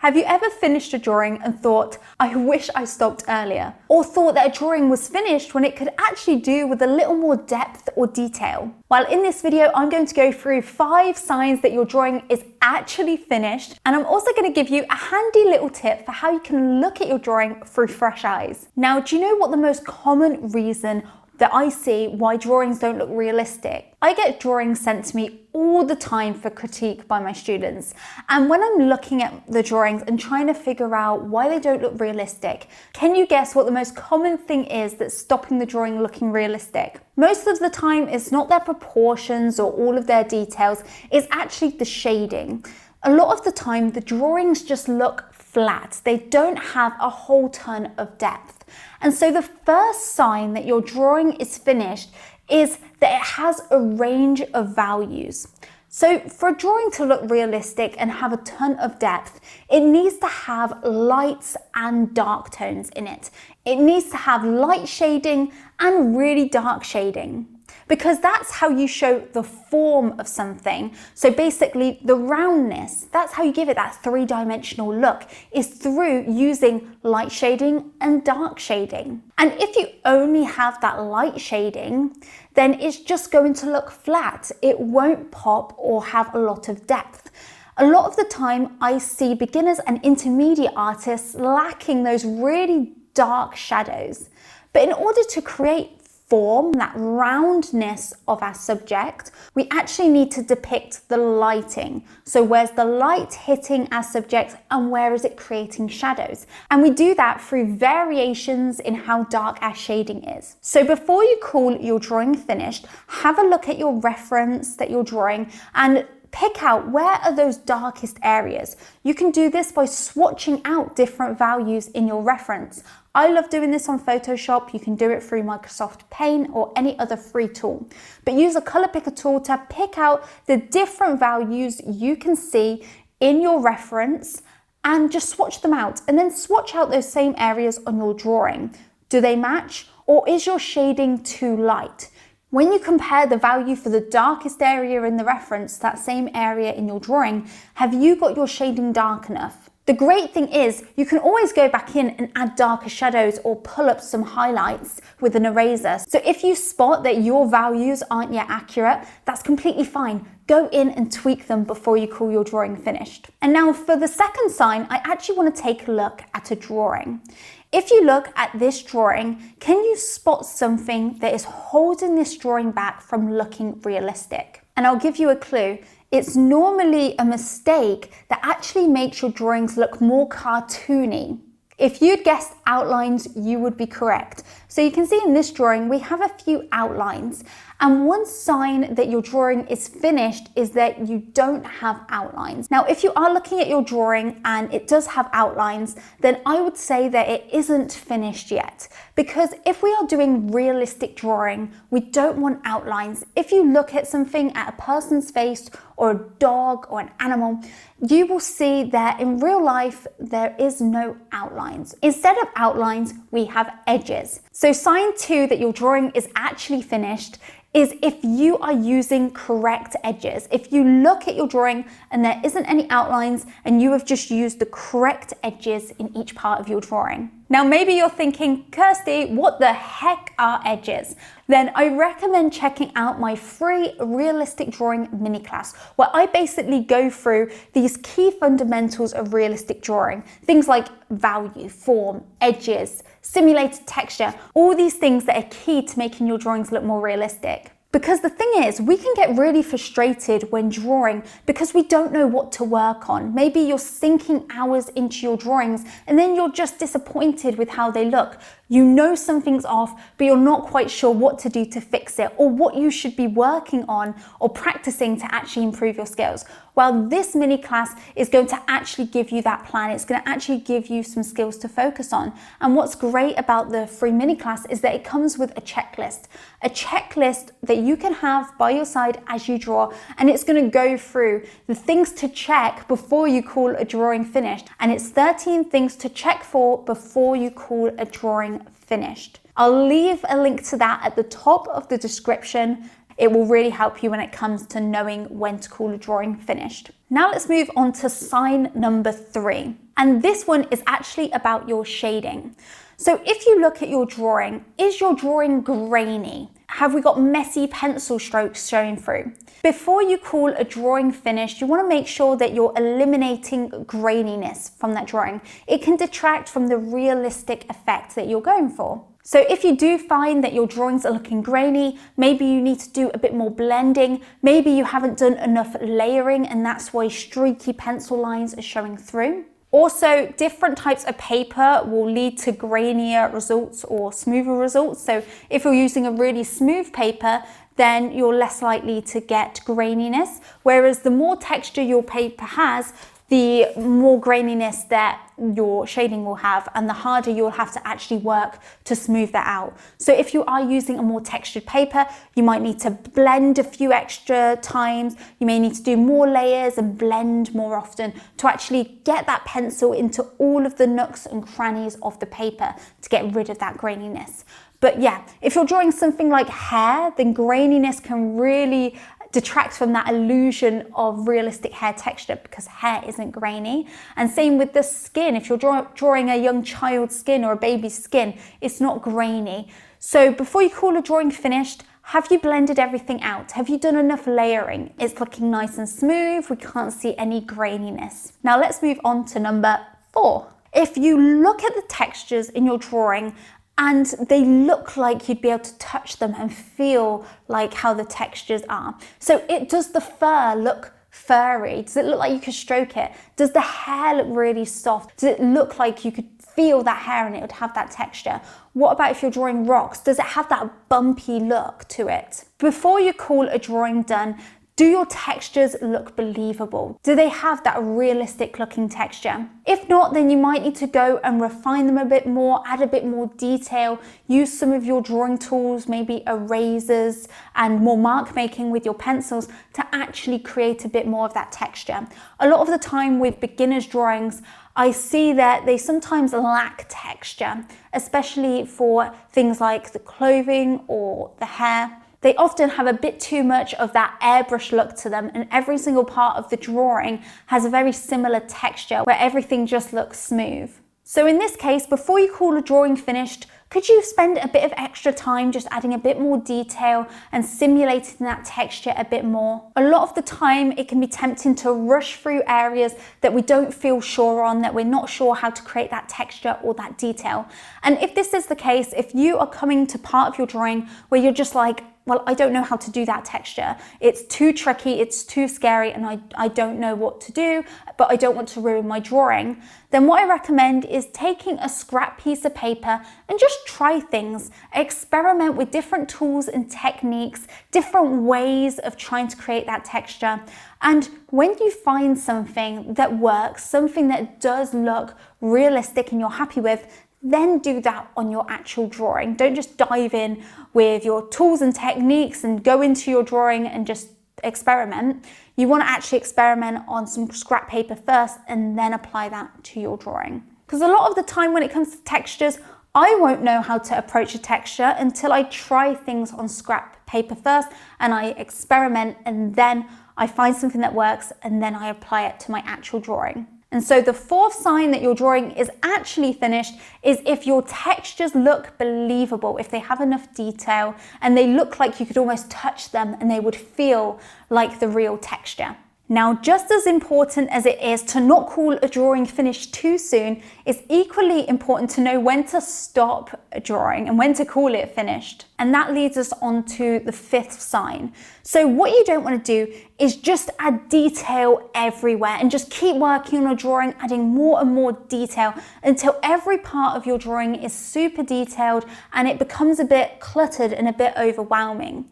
Have you ever finished a drawing and thought, I wish I stopped earlier? Or thought that a drawing was finished when it could actually do with a little more depth or detail? Well, in this video, I'm going to go through 5 signs that your drawing is actually finished. And I'm also going to give you a handy little tip for how you can look at your drawing through fresh eyes. Now, do you know what the most common reason that I see why drawings don't look realistic? I get drawings sent to me all the time for critique by my students. And when I'm looking at the drawings and trying to figure out why they don't look realistic, can you guess what the most common thing is that's stopping the drawing looking realistic? Most of the time, it's not their proportions or all of their details, it's actually the shading. A lot of the time, the drawings just look flat. They don't have a whole ton of depth. And so the first sign that your drawing is finished is that it has a range of values. So for a drawing to look realistic and have a ton of depth, it needs to have lights and dark tones in it. It needs to have light shading and really dark shading, because that's how you show the form of something. So basically the roundness, that's how you give it that 3-dimensional look, is through using light shading and dark shading. And if you only have that light shading, then it's just going to look flat. It won't pop or have a lot of depth. A lot of the time I see beginners and intermediate artists lacking those really dark shadows. But in order to create form, that roundness of our subject, we actually need to depict the lighting. So where's the light hitting our subject and where is it creating shadows? And we do that through variations in how dark our shading is. So before you call your drawing finished, have a look at your reference that you're drawing and pick out where are those darkest areas. You can do this by swatching out different values in your reference. I love doing this on Photoshop. You can do it through Microsoft Paint or any other free tool. But use a color picker tool to pick out the different values you can see in your reference and just swatch them out. And then swatch out those same areas on your drawing. Do they match, or is your shading too light? When you compare the value for the darkest area in the reference, that same area in your drawing, have you got your shading dark enough? The great thing is you can always go back in and add darker shadows or pull up some highlights with an eraser. So if you spot that your values aren't yet accurate, that's completely fine. Go in and tweak them before you call your drawing finished. And now for the second sign, I actually want to take a look at a drawing. If you look at this drawing, can you spot something that is holding this drawing back from looking realistic? And I'll give you a clue. It's normally a mistake that actually makes your drawings look more cartoony. If you'd guessed outlines, you would be correct. So you can see in this drawing, we have a few outlines. And one sign that your drawing is finished is that you don't have outlines. Now, if you are looking at your drawing and it does have outlines, then I would say that it isn't finished yet. Because if we are doing realistic drawing, we don't want outlines. If you look at something, at a person's face or a dog or an animal, you will see that in real life, there is no outlines. Instead of outlines, we have edges. So sign 2 that your drawing is actually finished is if you are using correct edges. If you look at your drawing and there isn't any outlines and you have just used the correct edges in each part of your drawing. Now, maybe you're thinking, Kirsty, what the heck are edges? Then I recommend checking out my free realistic drawing mini class, where I basically go through these key fundamentals of realistic drawing. Things like value, form, edges, simulated texture, all these things that are key to making your drawings look more realistic. Because the thing is, we can get really frustrated when drawing because we don't know what to work on. Maybe you're sinking hours into your drawings and then you're just disappointed with how they look. You know something's off, but you're not quite sure what to do to fix it or what you should be working on or practicing to actually improve your skills. Well, this mini class is going to actually give you that plan. It's going to actually give you some skills to focus on. And what's great about the free mini class is that it comes with a checklist that you can have by your side as you draw. And it's going to go through the things to check before you call a drawing finished. And it's 13 things to check for before you call a drawing finished. I'll leave a link to that at the top of the description. It will really help you when it comes to knowing when to call a drawing finished. Now let's move on to sign number 3. And this one is actually about your shading. So if you look at your drawing, is your drawing grainy? Have we got messy pencil strokes showing through? Before you call a drawing finished, you want to make sure that you're eliminating graininess from that drawing. It can detract from the realistic effect that you're going for. So if you do find that your drawings are looking grainy, maybe you need to do a bit more blending, maybe you haven't done enough layering and that's why streaky pencil lines are showing through. Also, different types of paper will lead to grainier results or smoother results. So if you're using a really smooth paper, then you're less likely to get graininess. Whereas the more texture your paper has, the more graininess that your shading will have and the harder you'll have to actually work to smooth that out. So if you are using a more textured paper, you might need to blend a few extra times. You may need to do more layers and blend more often to actually get that pencil into all of the nooks and crannies of the paper to get rid of that graininess. But yeah, if you're drawing something like hair, then graininess can really detract from that illusion of realistic hair texture because hair isn't grainy. And same with the skin. If you're drawing a young child's skin or a baby's skin, it's not grainy. So before you call a drawing finished, have you blended everything out? Have you done enough layering? It's looking nice and smooth. We can't see any graininess. Now let's move on to number 4. If you look at the textures in your drawing and they look like you'd be able to touch them and feel like how the textures are. So does the fur look furry? Does it look like you could stroke it? Does the hair look really soft? Does it look like you could feel that hair and it would have that texture? What about if you're drawing rocks? Does it have that bumpy look to it? Before you call a drawing done, do your textures look believable? Do they have that realistic looking texture? If not, then you might need to go and refine them a bit more, add a bit more detail, use some of your drawing tools, maybe erasers and more mark making with your pencils to actually create a bit more of that texture. A lot of the time with beginners drawings, I see that they sometimes lack texture, especially for things like the clothing or the hair. They often have a bit too much of that airbrush look to them, and every single part of the drawing has a very similar texture where everything just looks smooth. So in this case, before you call a drawing finished, could you spend a bit of extra time just adding a bit more detail and simulating that texture a bit more? A lot of the time it can be tempting to rush through areas that we don't feel sure on, that we're not sure how to create that texture or that detail. And if this is the case, if you are coming to part of your drawing where you're just like, well, I don't know how to do that texture. It's too tricky, it's too scary, and I don't know what to do, but I don't want to ruin my drawing. Then what I recommend is taking a scrap piece of paper and just try things. Experiment with different tools and techniques, different ways of trying to create that texture. And when you find something that works, something that does look realistic and you're happy with, then do that on your actual drawing. Don't just dive in with your tools and techniques and go into your drawing and just experiment. You want to actually experiment on some scrap paper first and then apply that to your drawing. Because a lot of the time when it comes to textures, I won't know how to approach a texture until I try things on scrap paper first and I experiment, and then I find something that works and then I apply it to my actual drawing. And so the 4th sign that your drawing is actually finished is if your textures look believable, if they have enough detail and they look like you could almost touch them and they would feel like the real texture. Now, just as important as it is to not call a drawing finished too soon, it's equally important to know when to stop a drawing and when to call it finished. And that leads us on to the 5th sign. So what you don't want to do is just add detail everywhere and just keep working on a drawing, adding more and more detail until every part of your drawing is super detailed and it becomes a bit cluttered and a bit overwhelming.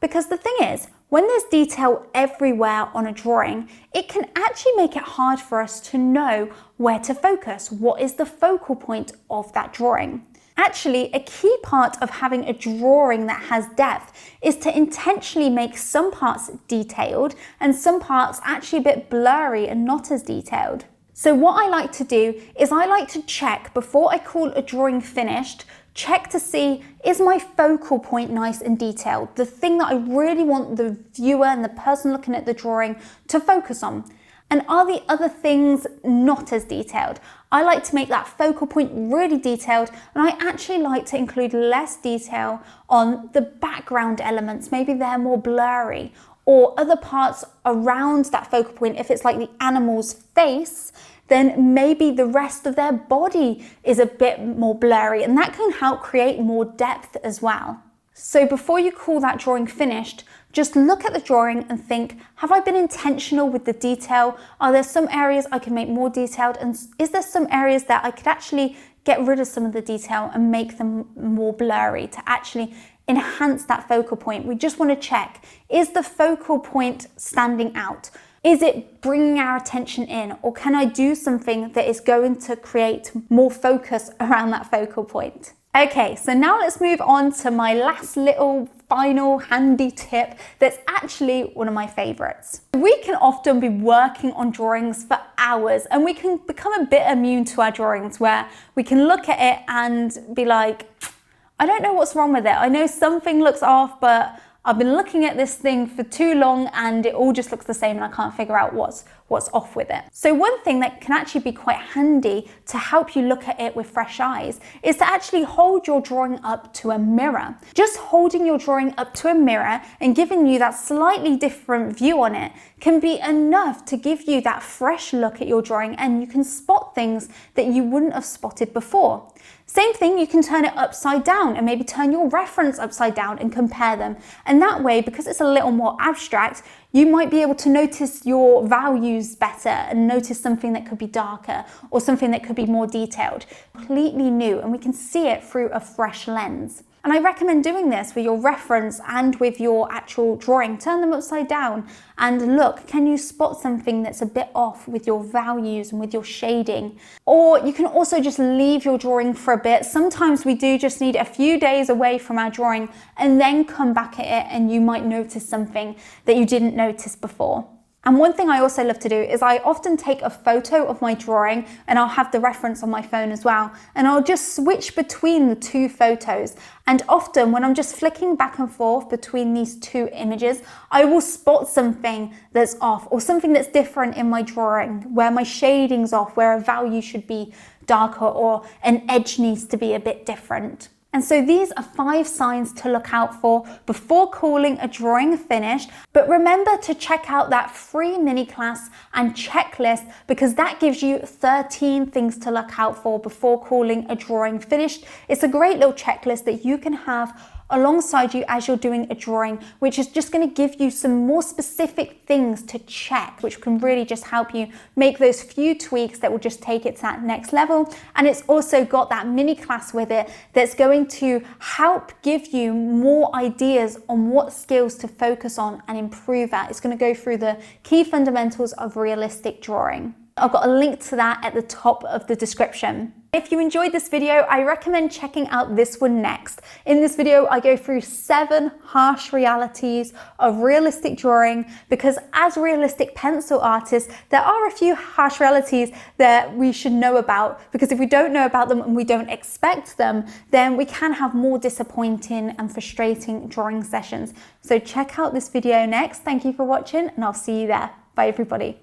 Because the thing is, when there's detail everywhere on a drawing, it can actually make it hard for us to know where to focus. What is the focal point of that drawing? Actually, a key part of having a drawing that has depth is to intentionally make some parts detailed and some parts actually a bit blurry and not as detailed. So what I like to do is I like to check before I call a drawing finished, check to see, is my focal point nice and detailed? The thing that I really want the viewer and the person looking at the drawing to focus on. And are the other things not as detailed? I like to make that focal point really detailed, and I actually like to include less detail on the background elements. Maybe they're more blurry, or other parts around that focal point. If it's like the animal's face, then maybe the rest of their body is a bit more blurry, and that can help create more depth as well. So before you call that drawing finished, just look at the drawing and think, have I been intentional with the detail? Are there some areas I can make more detailed? And is there some areas that I could actually get rid of some of the detail and make them more blurry to actually enhance that focal point? We just want to check, is the focal point standing out? Is it bringing our attention in? Or can I do something that is going to create more focus around that focal point? Okay, so now let's move on to my last little final handy tip that's actually one of my favorites. We can often be working on drawings for hours, and we can become a bit immune to our drawings where we can look at it and be like, I don't know what's wrong with it. I know something looks off, but I've been looking at this thing for too long and it all just looks the same and I can't figure out what's off with it. So one thing that can actually be quite handy to help you look at it with fresh eyes is to actually hold your drawing up to a mirror. Just holding your drawing up to a mirror and giving you that slightly different view on it can be enough to give you that fresh look at your drawing, and you can spot things that you wouldn't have spotted before. Same thing, you can turn it upside down and maybe turn your reference upside down and compare them. And that way, because it's a little more abstract, you might be able to notice your values better and notice something that could be darker or something that could be more detailed. Completely new, and we can see it through a fresh lens. And I recommend doing this with your reference and with your actual drawing. Turn them upside down and look, can you spot something that's a bit off with your values and with your shading? Or you can also just leave your drawing for a bit. Sometimes we do just need a few days away from our drawing and then come back at it, and you might notice something that you didn't notice before. And one thing I also love to do is I often take a photo of my drawing, and I'll have the reference on my phone as well, and I'll just switch between the two photos. And often when I'm just flicking back and forth between these two images, I will spot something that's off or something that's different in my drawing, where my shading's off, where a value should be darker or an edge needs to be a bit different. And so these are 5 signs to look out for before calling a drawing finished. But remember to check out that free mini class and checklist, because that gives you 13 things to look out for before calling a drawing finished. It's a great little checklist that you can have alongside you as you're doing a drawing, which is just going to give you some more specific things to check, which can really just help you make those few tweaks that will just take it to that next level. And it's also got that mini class with it that's going to help give you more ideas on what skills to focus on and improve at. It's going to go through the key fundamentals of realistic drawing. I've got a link to that at the top of the description. If you enjoyed this video, I recommend checking out this one next. In this video, I go through 7 harsh realities of realistic drawing, because as realistic pencil artists, there are a few harsh realities that we should know about, because if we don't know about them and we don't expect them, then we can have more disappointing and frustrating drawing sessions. So check out this video next. Thank you for watching, and I'll see you there. Bye everybody.